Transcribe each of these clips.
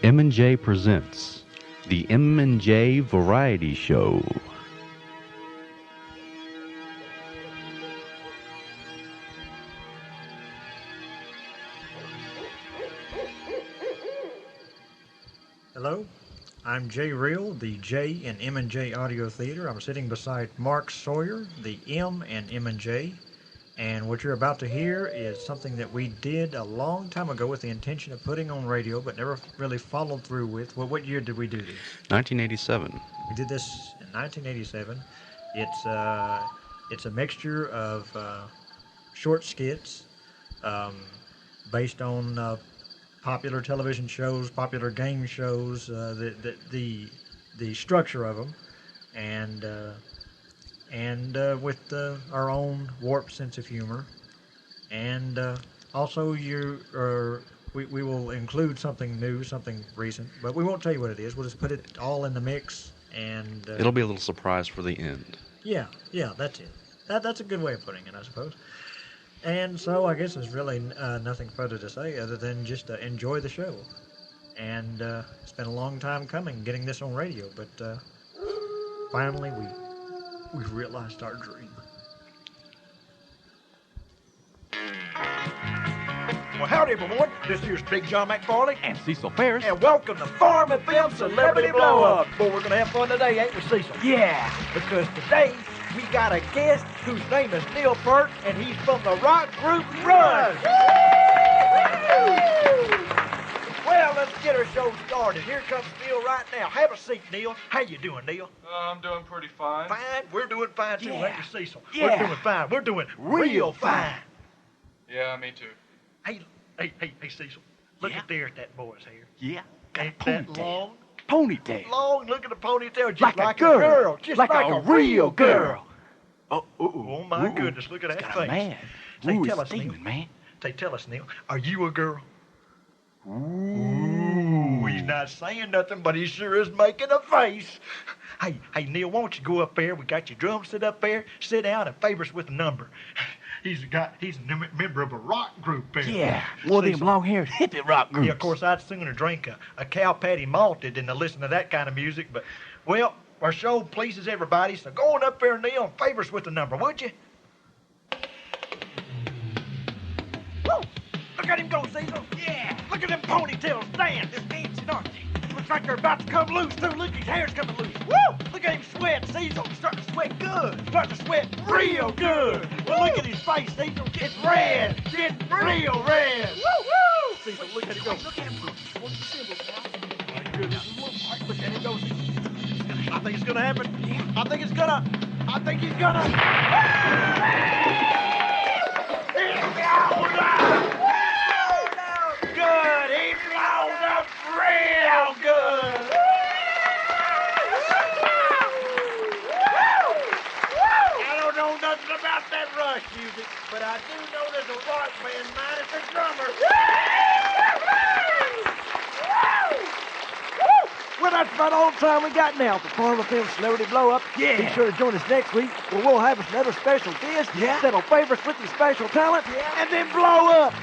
M&J presents the M&J Variety Show. Hello, I'm Jay Real, the J in M&J Audio Theater. I'm sitting beside Mark Sawyer, the M in M&J. And what you're about to hear is something that we did a long time ago with the intention of putting on radio, but never really followed through with. Well, what year did we do this? 1987. We did this in 1987. It's a mixture of short skits based on popular television shows, popular game shows, the structure of them, and with our own warped sense of humor, and also we will include something new, something recent, but we won't tell you what it is. We'll just put it all in the mix, and It'll be a little surprise for the end. Yeah, that's it. That's a good way of putting it, I suppose. And so I guess there's really nothing further to say other than just enjoy the show. And it's been a long time coming getting this on radio, but finally we realized our dream. Well, howdy, everyone. This here's Big John McFarlane And Cecil Farris. and welcome to Farm and Film Celebrity Blow Up. Boy, we're going to have fun today, ain't we, Cecil? Yeah. Because today we got a guest whose name is Neil Peart, and he's from the rock group Rush. Well, let's get our show started. Here comes Neil right now. Have a seat, Neil. How you doing, Neil? I'm doing pretty fine. Fine. We're doing fine, too, Yeah. ain't we, Cecil? Yeah. We're doing fine. We're doing real fine. Yeah, me too. Hey, Cecil. Look at that boy's hair. Yeah. Ain't that long? Ponytail. Long, look at the ponytail, just Like like, a girl. just Like like a a real girl. Oh, my goodness, look at that Got face. a man. Say, Ooh, tell it's us, Neil. steaming, man. Tell us, Neil, are you a girl? Ooh, he's not saying nothing, but he sure is making a face. Hey, Neil, why don't you go up there? We got your drum set up there. Sit down and favor us with a number. He's a member of a rock group there. Yeah. One of them long-haired hippie rock groups. Yeah, of course, I'd sooner drink a cow patty malted than to listen to that kind of music, but, well, our show pleases everybody, so go on up there, Neil, and favor us with the number, would you? Woo! Look at him go, Cecil. Yeah. Look at them ponytails dance. They're dancing, aren't they? Looks like they're about to come loose, too. Look, his hair's coming loose. Woo! Look at him sweat, Cecil. He's starting to sweat good. Starting to sweat real good. Well, look at his face, Cecil. It's red. It's real red. Woo! Cecil, look at him go. Look at him. What's the symbol now? My goodness. Look at him go, Cecil. I think it's gonna happen. I think he's gonna. He's blown up. Good. He blown up real good. I don't know nothing about that Rush music, but I do know there's a rock band minus a drummer. Well, that's about all the time we got now for Farm and Film Celebrity Blow Up. Yeah. Be sure to join us next week where we'll have us another special guest that'll favor us with his special talent and then blow up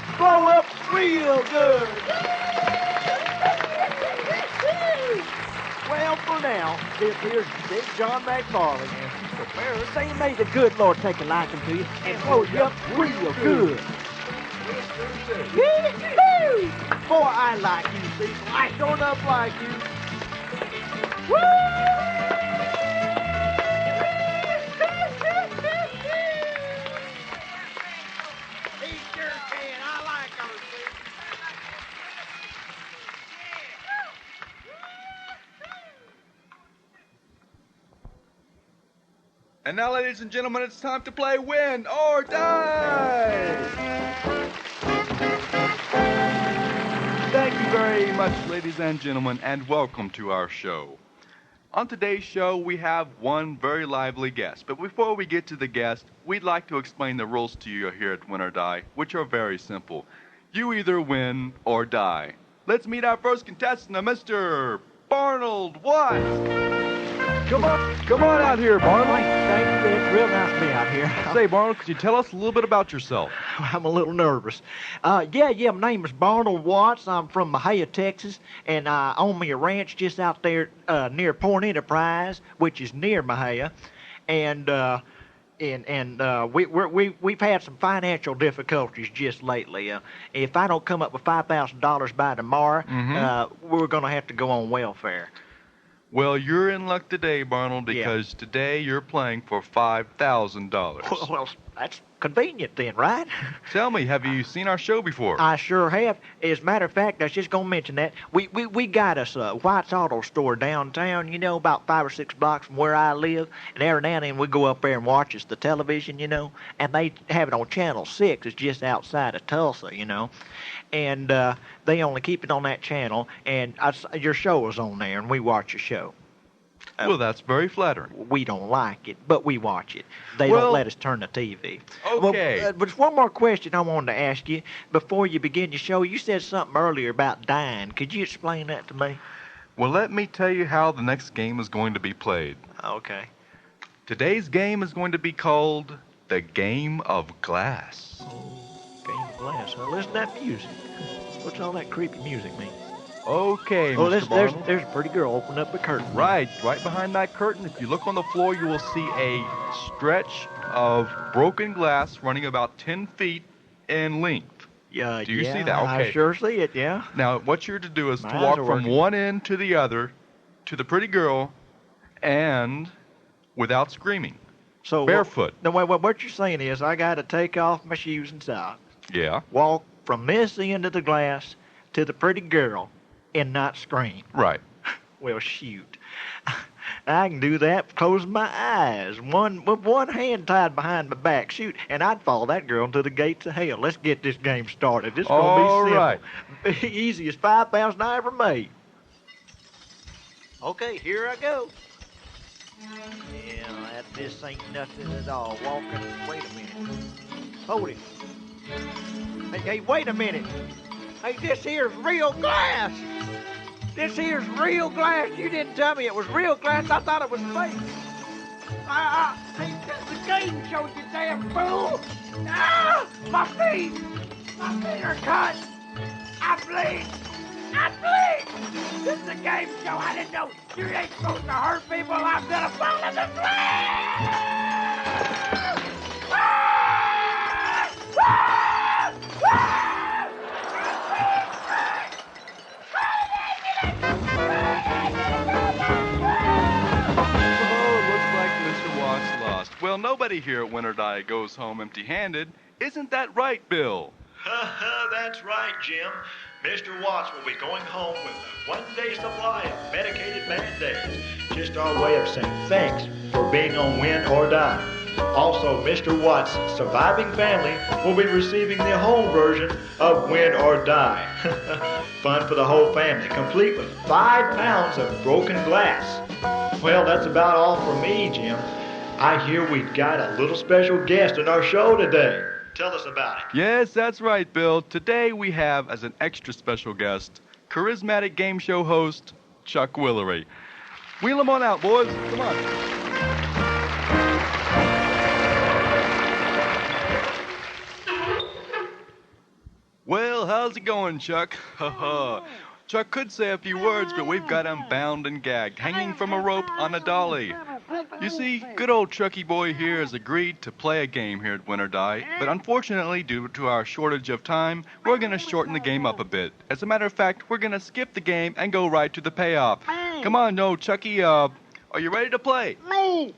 real good. Well, for now, this here's Big John McFarlane and Cecil Farris saying may the good Lord take a liking to you and blow you up real good. Yee-hoo! Boy, I like you, Cecil. I sure enough like you. Woo! He sure can. I like her, Cecil. And now, ladies and gentlemen, it's time to play Win or Die! Thank you very much, ladies and gentlemen, and welcome to our show. On today's show, we have one very lively guest. But before we get to the guest, we'd like to explain the rules to you here at Win or Die, which are very simple. You either win or die. Let's meet our first contestant, Mr. Barnold Watts. Come on. Come on out here, Barnum. Thank you. It's real nice to be out here. Say, Barnum, could you tell us a little bit about yourself? I'm a little nervous. Yeah, my name is Barnum Watts. I'm from Mahia, Texas, and I own me a ranch just out there near Point Enterprise, which is near Mahia. And we've had some financial difficulties just lately. If I don't come up with $5,000 by tomorrow, we're going to have to go on welfare. Well, you're in luck today, Barnum, because today you're playing for $5,000. Well, that's convenient then, right? Tell me, have you seen our show before? I sure have. As a matter of fact, I was just going to mention that. We got us a White's Auto Store downtown, about 5 or 6 blocks from where I live. And every now and then we go up there and watch the television, and they have it on Channel 6. It's just outside of Tulsa, And they only keep it on that channel, and your show is on there, and we watch your show. Well, that's very flattering. We don't like it, but we watch it. They don't let us turn the TV. Okay. But there's one more question I wanted to ask you before you begin your show. You said something earlier about dying. Could you explain that to me? Well, let me tell you how the next game is going to be played. Okay. Today's game is going to be called the Game of Glass. Game of Glass. Now listen to that music. What's all that creepy music mean? Okay, Oh, Mr. Barnum. there's a pretty girl opening up the curtain. Right behind that curtain. If you look on the floor, you will see a stretch of broken glass running about 10 feet in length. Yeah, Do you see that? Okay. I sure see it, yeah. Now, what you're to do is My to eyes walk are from working. one end to the other to the pretty girl and without screaming. So Barefoot. What you're saying is I got to take off my shoes and socks, Yeah. walk from this end of the glass to the pretty girl, and not scream. Right. Well, shoot. I can do that closing my eyes, with one hand tied behind my back. Shoot, and I'd follow that girl into the gates of hell. Let's get this game started. It's going to be simple. right. Easy as 5,000 I ever made. Okay, here I go. Yeah, this ain't nothing at all. Walking. Wait a minute. Hold it. Hey, wait a minute. Hey, this here's real glass. This here's real glass. You didn't tell me it was real glass. I thought it was fake. Hey, this is a game show, you damn fool! Ah! My feet! My feet are cut! I bleed! I bleed! This is a game show. I didn't know you ain't supposed to hurt people. I'm gonna fall in the flame! Ah! Ah! Ah! Well, nobody here at Winter Die goes home empty-handed. Isn't that right, Bill? That's right, Jim. Mr. Watts will be going home with a one-day supply of medicated Band-Aids. Just our way of saying thanks for being on Win or Die. Also, Mr. Watts' surviving family will be receiving the home version of Win or Die. Fun for the whole family, complete with 5 pounds of broken glass. Well, that's about all for me, Jim. I hear we've got a little special guest in our show today. Tell us about it. Yes, that's right, Bill. Today we have, as an extra special guest, charismatic game show host, Chuck Willery. Wheel him on out, boys. Come on. Well, how's it going, Chuck? Chuck could say a few words, but we've got him bound and gagged, hanging from a rope on a dolly. You see, good old Chucky boy here has agreed to play a game here at Winter Die, but unfortunately, due to our shortage of time, we're going to shorten the game up a bit. As a matter of fact, we're going to skip the game and go right to the payoff. Come on, Chucky, are you ready to play? Me!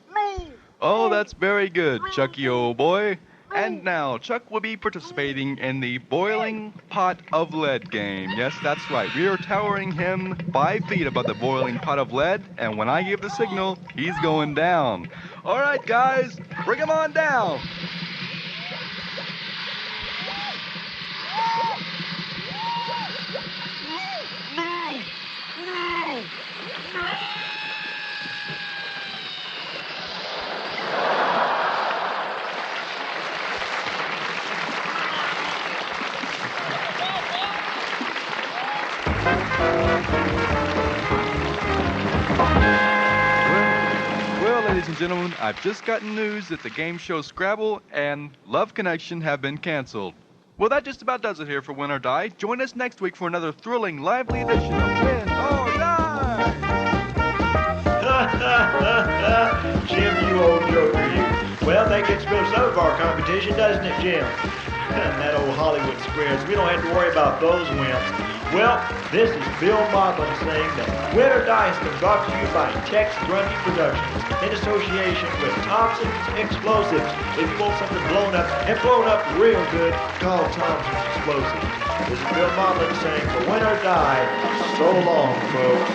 Oh, that's very good, Chucky, old boy. And now, Chuck will be participating in the boiling pot of lead game. Yes, that's right. We are towering him 5 feet above the boiling pot of lead, and when I give the signal, he's going down. All right, guys, bring him on down. ladies and gentlemen, I've just gotten news that the game show Scrabble and Love Connection have been canceled. Well, that just about does it here for Win or Die. Join us next week for another thrilling, lively edition of Win or Die! Jim, you old joker, you. Well, that gets rid of some of our competition, doesn't it, Jim? That old Hollywood squares. We don't have to worry about those wimps. Well, this is Bill Motlin saying that Win or Die has been brought to you by Tex Grundy Productions in association with Thompson's Explosives. If you want something blown up and blown up real good, call Thompson's Explosives. This is Bill Motlin saying for Win or Die, so long, folks.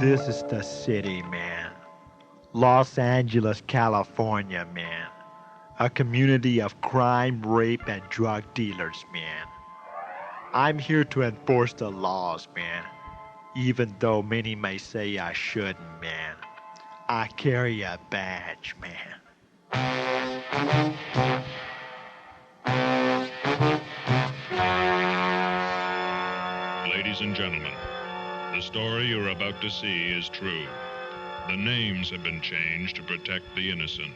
This is the city, man. Los Angeles, California, man. A community of crime, rape, and drug dealers, man. I'm here to enforce the laws, man. Even though many may say I shouldn't, man. I carry a badge, man. Ladies and gentlemen, the story you're about to see is true. The names have been changed to protect the innocent.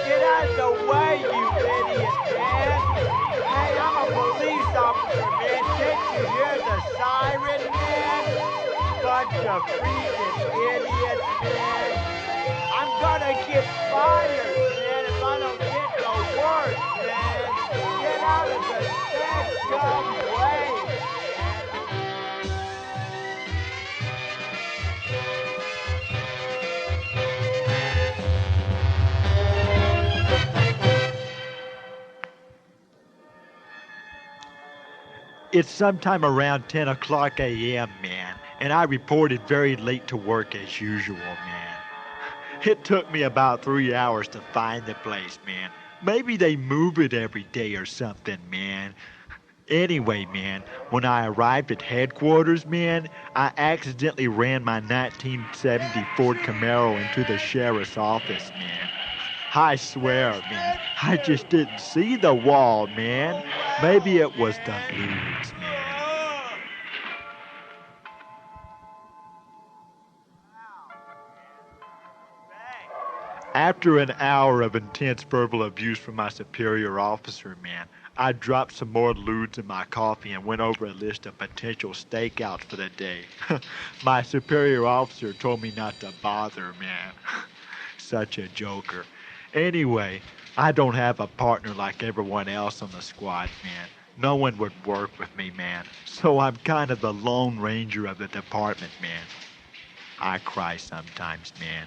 Get out of the way, you idiot, man! Hey, I'm a police officer, man. Can't you hear the siren, man? Bunch of freaking idiots, man. I'm gonna get fired, man, if I don't get no work, man. Get out of the Sanctum way, man. It's sometime around 10 o'clock a.m., man, and I reported very late to work as usual, man. It took me about 3 hours to find the place, man. Maybe they move it every day or something, man. Anyway, man, when I arrived at headquarters, man, I accidentally ran my 1970 Ford Camaro into the sheriff's office, man. I swear, man, I just didn't see the wall, man. Maybe it was the blues, man. After an hour of intense verbal abuse from my superior officer, man, I dropped some more lewds in my coffee and went over a list of potential stakeouts for the day. My superior officer told me not to bother, man. Such a joker. Anyway, I don't have a partner like everyone else on the squad, man. No one would work with me, man. So I'm kind of the Lone Ranger of the department, man. I cry sometimes, man.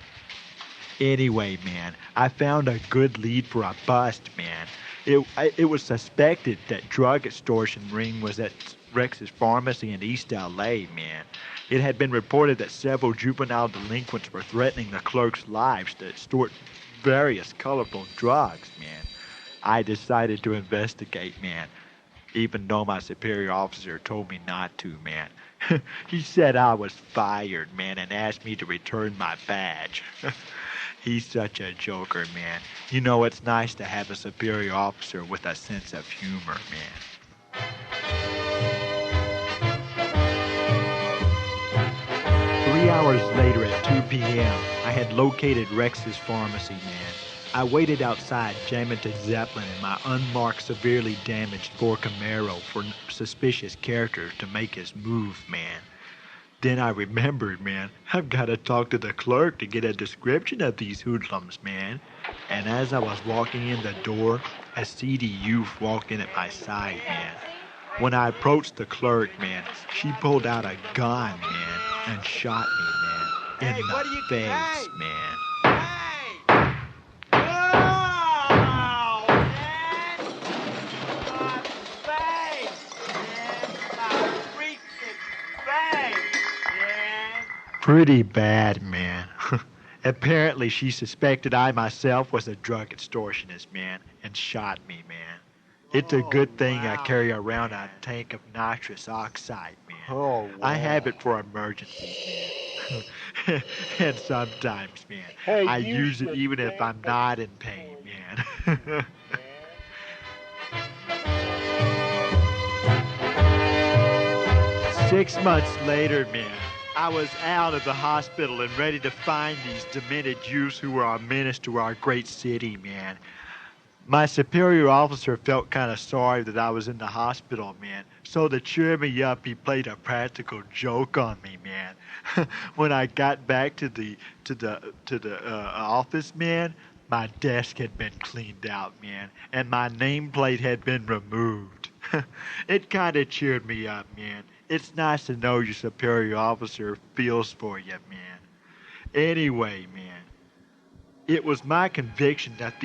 Anyway, man, I found a good lead for a bust, man. It was suspected that drug extortion ring was at Rex's Pharmacy in East L.A., man. It had been reported that several juvenile delinquents were threatening the clerks' lives to extort various colorful drugs, man. I decided to investigate, man, even though my superior officer told me not to, man. He said I was fired, man, and asked me to return my badge. He's such a joker, man. You know, it's nice to have a superior officer with a sense of humor, man. 3 hours later at 2 p.m., I had located Rex's Pharmacy, man. I waited outside, jamming to Zeppelin in my unmarked, severely damaged Ford Camaro for suspicious characters to make his move, man. Then I remembered, man, I've got to talk to the clerk to get a description of these hoodlums, man. And as I was walking in the door, a seedy youth walked in at my side, man. When I approached the clerk, man, she pulled out a gun, man, and shot me, man, in the face, man. pretty bad, man. Apparently, she suspected I myself was a drug extortionist, man, and shot me, man. It's a good thing I carry around a tank of nitrous oxide, man. Oh, wow. I have it for emergencies, man. And sometimes, man, Hey, I you use it should even if I'm not in pain, man. 6 months later, man, I was out of the hospital and ready to find these demented Jews who were a menace to our great city, man. My superior officer felt kind of sorry that I was in the hospital, man. So to cheer me up, he played a practical joke on me, man. When I got back to the office, man, my desk had been cleaned out, man, and my nameplate had been removed. It kind of cheered me up, man. It's nice to know your superior officer feels for you, man. Anyway, man, it was my conviction that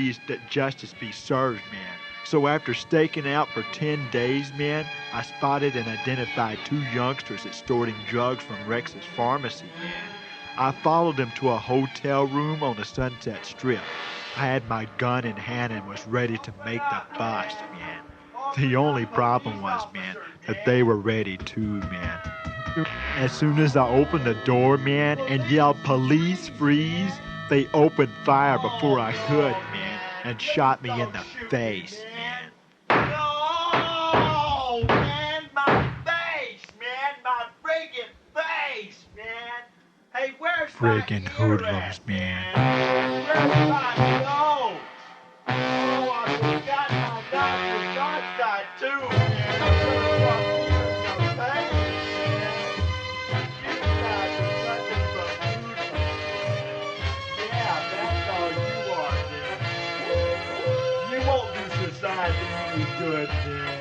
justice be served, man. So after staking out for 10 days, man, I spotted and identified 2 youngsters extorting drugs from Rex's pharmacy, man. I followed them to a hotel room on the Sunset Strip. I had my gun in hand and was ready to make the bust, man. The only problem was, man, that they were ready too, man. As soon as I opened the door, man, and yelled, "Police, freeze!" they opened fire before I could, man, and shot me in the face, man. Oh, man, my face, man, my friggin' face, man. Hey, where's Friggin' my hoodlums, man. Where's my nose? Oh, I forgot my doctor's oxide too, man. I'm gonna walk through some pain, man. You guys are suffering from hoodlums. Yeah, that's all you are, man. You won't do society any good, man.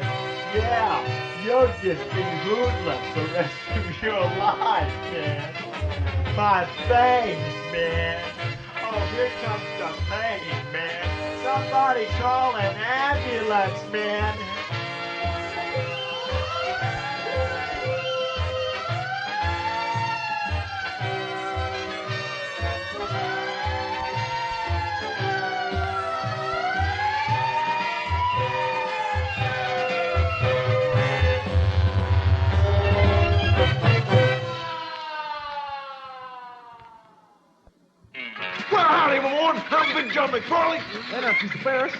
Yeah, you'll just be hoodlums the rest of your life, man. My fangs, man. Oh, here comes the pain, man. Somebody call an ambulance, man. Well, howdy, everyone. I'm Big John McFarley. And I'm Cecil Farris.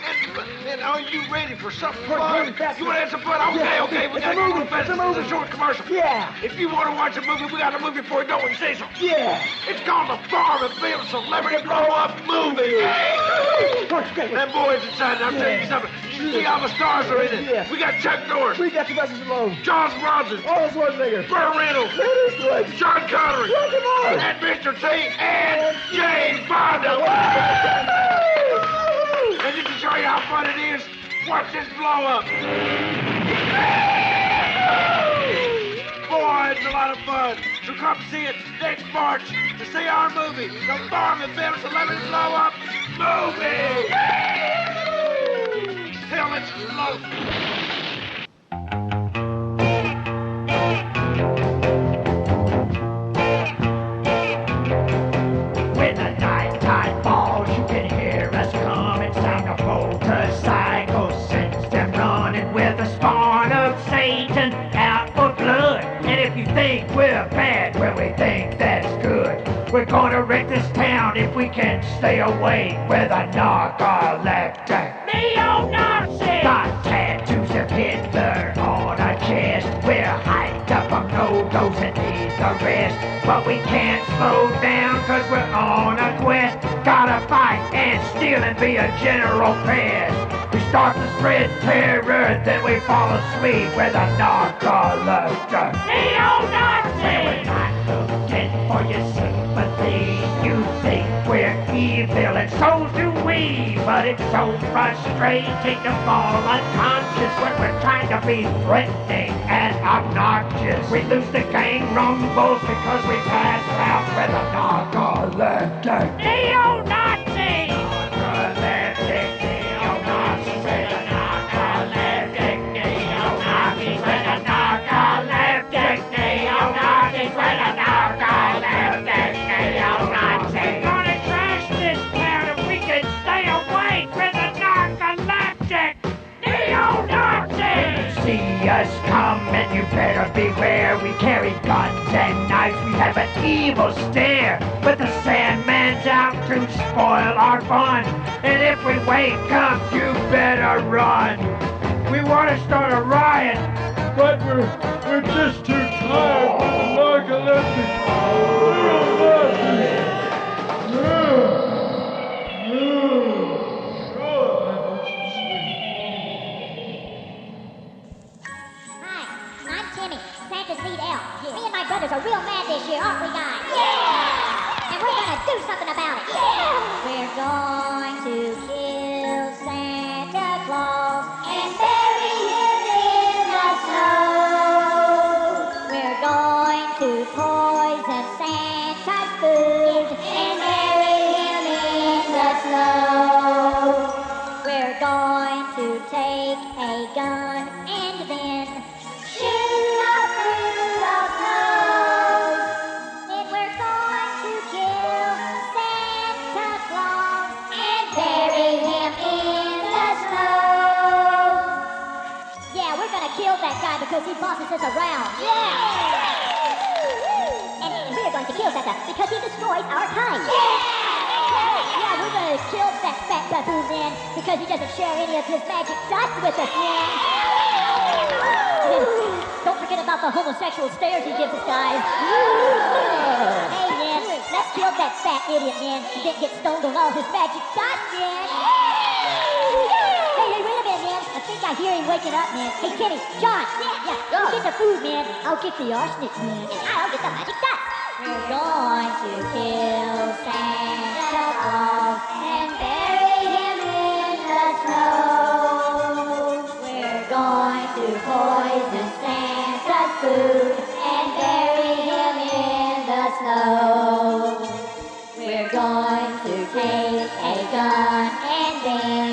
And are you ready for something Quick, fun? movie, fast. You want to have some fun? Okay, Yeah, okay. We it's got a to go movie, fast. it's a movie. It's a short commercial. Yeah. If you want to watch a movie, we got a movie for you, don't we, Cecil? Yeah. It's called the Farm and Field Celebrity Blow-Up Movie. That boy's excited. I'll tell you something. You see how the stars are in it. Yeah. We got Chuck Norris, We got Sylvester Stallone. John Bronson, Oh, it's one nigger. Burt Reynolds, That is good. Sean Connery, Come on. and Mr. T, and Jane Fonda. And just to show you how fun it is, watch this blow-up. Boy, it's a lot of fun. So come see it next March to see our movie, the Farm and Field Celebrity Blow-Up Movie. Hell, it's low. When the nighttime falls, you can hear us coming. Sound of motorcycles sends them running with the spawn of Satan out for blood. And if you think we're bad, well, we think that's good. We're gonna wreck this town if we can stay away with a narcoleptic. Neo-Nazi! Got tattoos of Hitler on our chest. We're hyped up on no-dos and need the rest. But we can't slow down cause we're on a quest. Gotta fight and steal and be a general pest. We start to spread terror, then we fall asleep with a narcoleptic. Neo-Nazi! We're not looking for your sympathy. You think we're evil and so do we. But it's so frustrating to fall unconscious when we're trying to be threatening and obnoxious. We lose the gang rumbles because we pass out with a narcoleptic. Neo-Nazi! Narcoleptic, neo-Nazi, with a narcoleptic, neo-Nazi, with a narcoleptic, neo-Nazi, with a narcoleptic. better beware. We carry guns and knives. We have an evil stare. But the Sandman's out to spoil our fun. And if we wake up, you better run. We want to start a riot, but we're just too tired for the narcoleptic. My brothers are real mad this year, aren't we, guys? Yeah! And we're gonna do something about it. Yeah! We're going to kill Santa Claus and bury him in the snow. We're going to poison Santa's food and bury him in the snow. We're going to take a gun and then shoot up through the snow. Then we're going to kill Santa Claus and bury him in the snow. Yeah, we're gonna kill that guy because he bosses us around. Yeah! And we're going to kill Santa because he destroys our kind. Yeah, we're gonna kill that fat baboon man because he doesn't share any of his magic dust with us, man. Don't forget about the homosexual stares he gives us, guys. Hey, man, let's kill that fat idiot, man. He didn't get stoned on all his magic dust, man. Hey, wait a minute, man. I think I hear him waking up, man. Hey, Kenny, John. Yeah, you get the food, man. I'll get the arsenic, man. And I'll get the magic dust. We're going to kill Santa Claus and bury him in the snow. We're going to poison Santa's food and bury him in the snow. We're going to take a gun and then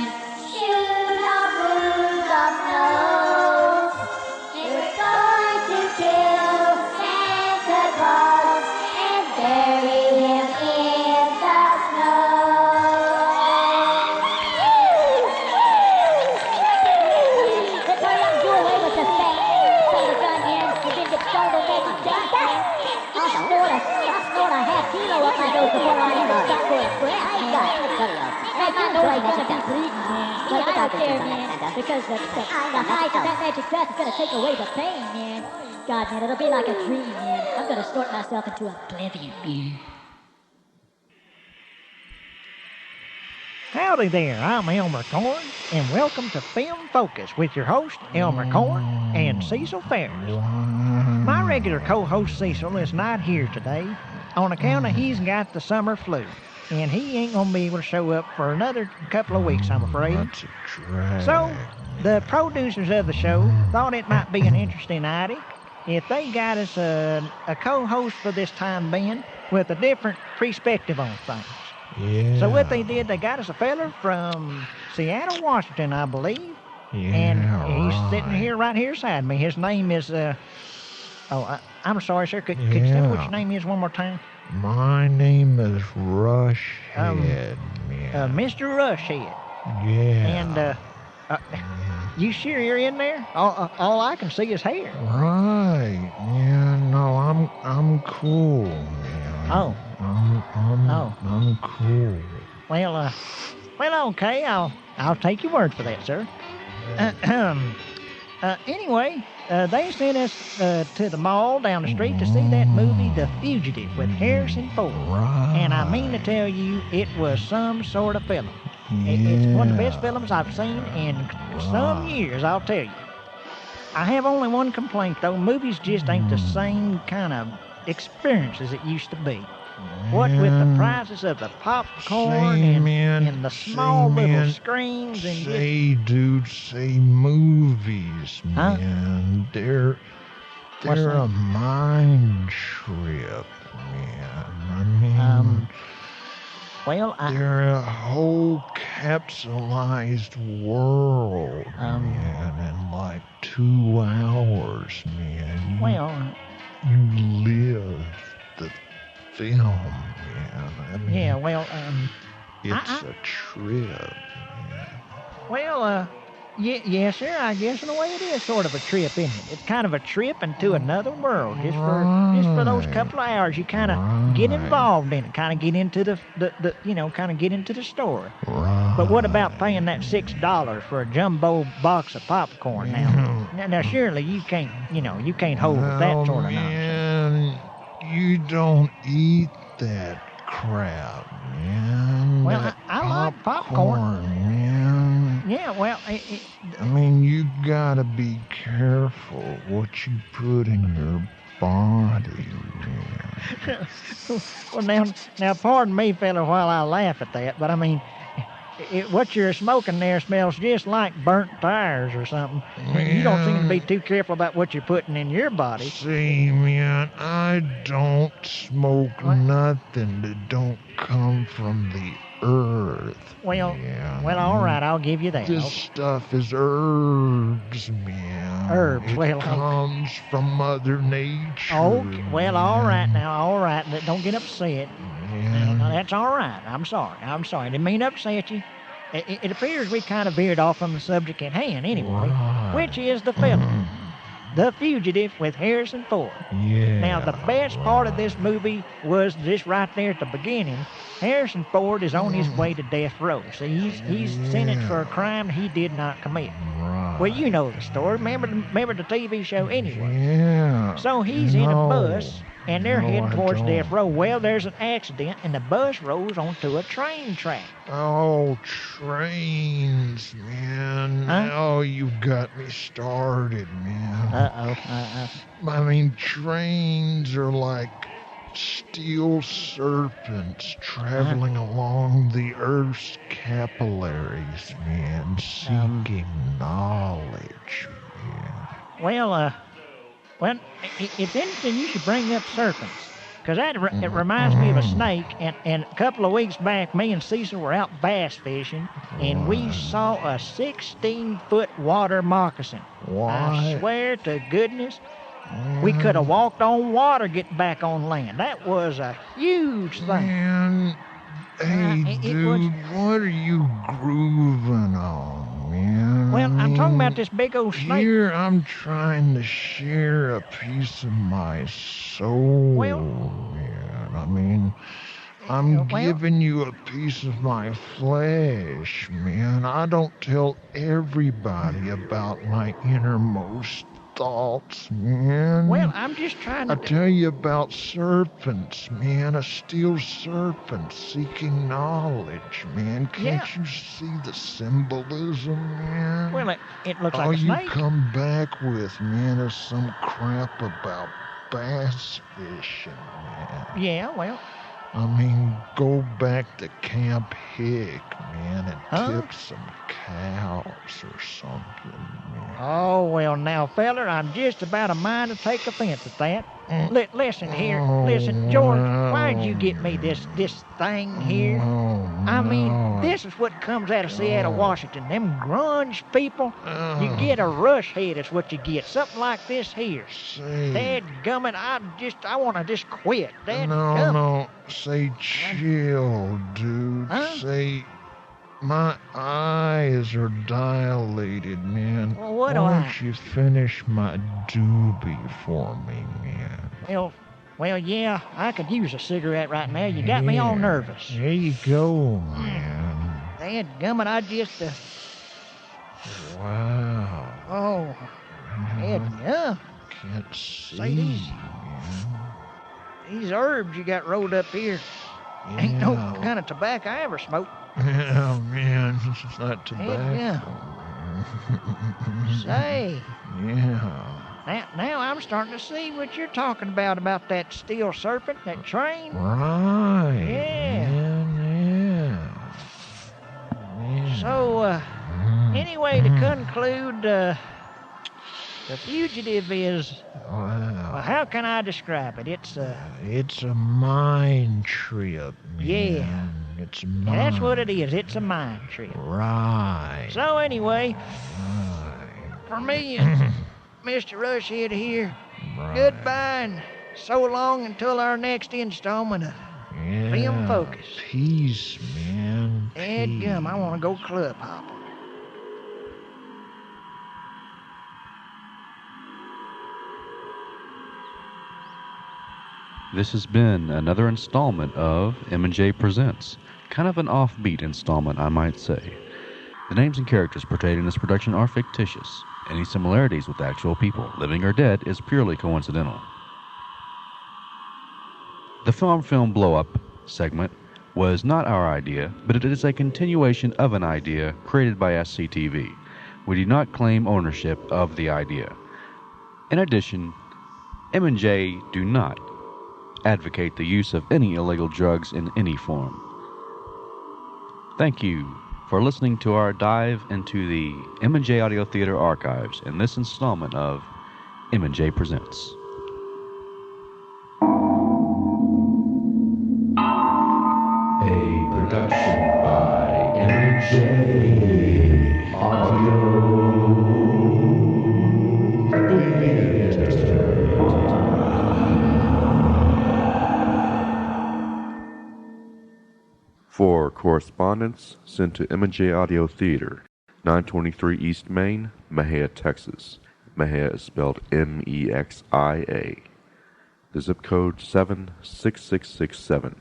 shoot our Rudolph's nose. And we're going to kill Santa Claus and bury him in the snow. Let's hurry up and do away with the thing. Say the gun, man. You didn't get stoned on magic dust, man. I'll snort a half kilo up my nose before I ever start going breath, man. Hey, my nose is gonna be bleeding, man. Get out there, man. Because the height of that magic dust is gonna take away the pain, man. God, man, it'll be like a dream, man. I'm gonna snort myself into oblivion, man. Howdy there, I'm Elmer Corn, and welcome to Film Focus with your host, Elmer Corn, and Cecil Farris. My regular co-host, Cecil, is not here today on account of he's got the summer flu, and he ain't gonna be able to show up for another couple of weeks, I'm afraid. That's a drag. So, the producers of the show thought it might be an interesting idea if they got us a co-host for this time being with a different perspective on things. Yeah. So what they did, they got us a fella from Seattle, Washington, I believe. Yeah, And he's right. sitting here right here beside me. His name is, I'm sorry, sir. Could you tell me what your name is one more time? My name is Rushhead, man. Mr. Rushhead. Yeah. And, you sure you're in there? All I can see is hair. Right. Yeah, no, I'm cool, man. Oh. I'm cool. Well, okay. I'll take your word for that, sir. Anyway, they sent us to the mall down the street to see that movie, The Fugitive, with Harrison Ford. Right. And I mean to tell you, it was some sort of film. It's one of the best films I've seen in some years, I'll tell you. I have only one complaint, though. Movies just ain't the same kind of experience as it used to be. What with the prices of the popcorn and the small little screens and Say movies, man. They're a mind trip, man. I mean, they're a whole capsulized world, man, in like 2 hours, man. You live the film, man. I mean, it's a trip. Man. Well, Yes, sir. I guess in a way it is sort of a trip, isn't it? It's kind of a trip into another world. Just for those couple of hours, you kind of get involved in it, kind of get into kind of get into the story. Right. But what about paying that $6 for a jumbo box of popcorn now? Now surely you can't hold with that sort of nonsense. Man, you don't eat that crap, man. Well, That I like popcorn. man. Yeah, well, I mean, you gotta be careful what you put in your body, man. well, now, pardon me, fella, while I laugh at that, but I mean, what you're smoking there smells just like burnt tires or something. You don't seem to be too careful about what you're putting in your body. See, man, I don't smoke nothing that don't come from the earth. Well, man. All right, I'll give you that. This stuff is herbs, man. Herbs, it comes from Mother Nature. Okay, well, all right. Don't get upset. Man. Now, that's all right. I'm sorry. Didn't mean to upset you. It appears we kind of veered off from the subject at hand anyway, which is the film, The Fugitive with Harrison Ford. Yeah. Now, the best part of this movie was just right there at the beginning. Harrison Ford is on his way to death row. See, he's sentenced for a crime he did not commit. Right. Well, you know the story. Remember the TV show anyway. Yeah. So he's in a bus, and they're heading towards I death row. Well, there's an accident, and the bus rolls onto a train track. Oh, trains, man. Huh? Now you got me started, man. Uh-oh. I mean, trains are like steel serpents traveling along the Earth's capillaries, man, seeking knowledge, man. Well, it's interesting you should bring up serpents, because it reminds me of a snake, and a couple of weeks back, me and Cecil were out bass fishing, and we saw a 16-foot water moccasin. What? I swear to goodness, we could have walked on water getting back on land. That was a huge thing. Man, hey, dude, what are you grooving on, man? Well, I'm talking about this big old snake. Here, I'm trying to share a piece of my soul, man. I mean, I'm giving you a piece of my flesh, man. I don't tell everybody about my innermost thoughts, man. Well, I'm just trying to... I tell you about serpents, man. A steel serpent seeking knowledge, man. Can't you see the symbolism, man? Well, it looks like all a snake. All you come back with, man, is some crap about bass fishing, man. Yeah, well... I mean, go back to Camp Hick, man, and tip some cows or something, man. Oh, well, now, feller, I'm just about a mind to take offense at that. Listen here. Listen, George, why'd you get me this thing here? I mean, this is what comes out of Seattle, Washington. Them grunge people, you get a rush head is what you get. Something like this here. Dadgummit, I want to just quit. No, say chill, dude. Say... My eyes are dilated, man. Well, Why don't you finish my doobie for me, man? Well, yeah, I could use a cigarette right now. You got me all nervous. There you go, man. Dadgummit, I just... Wow. Oh, dadgummit. Can't see, man. These herbs you got rolled up here ain't no kind of tobacco I ever smoked. Yeah, man, it's not tobacco. Yeah. Say. Yeah. Now I'm starting to see what you're talking about that steel serpent, that train. Right. Yeah. Yeah. So, anyway, to conclude, The Fugitive is... Well, how can I describe it? It's a mind trip, man. Yeah. It's mind. That's what it is. It's a mind trip. Right. So anyway, for me and Mr. Rushhead here, goodbye and so long until our next installment of Film Focus. Peace, man. Dadgum, I want to go club hopping. This has been another installment of M&J Presents. Kind of an offbeat installment, I might say. The names and characters portrayed in this production are fictitious. Any similarities with actual people, living or dead, is purely coincidental. The film blow-up segment was not our idea, but it is a continuation of an idea created by SCTV. We do not claim ownership of the idea. In addition, M&J do not advocate the use of any illegal drugs in any form. Thank you for listening to our dive into the M&J Audio Theater archives in this installment of M&J Presents. A production by M&J Audio For correspondence, sent to M&J Audio Theater, 923 East Main, Mexia, Texas. Mexia is spelled M-E-X-I-A. The zip code 76667.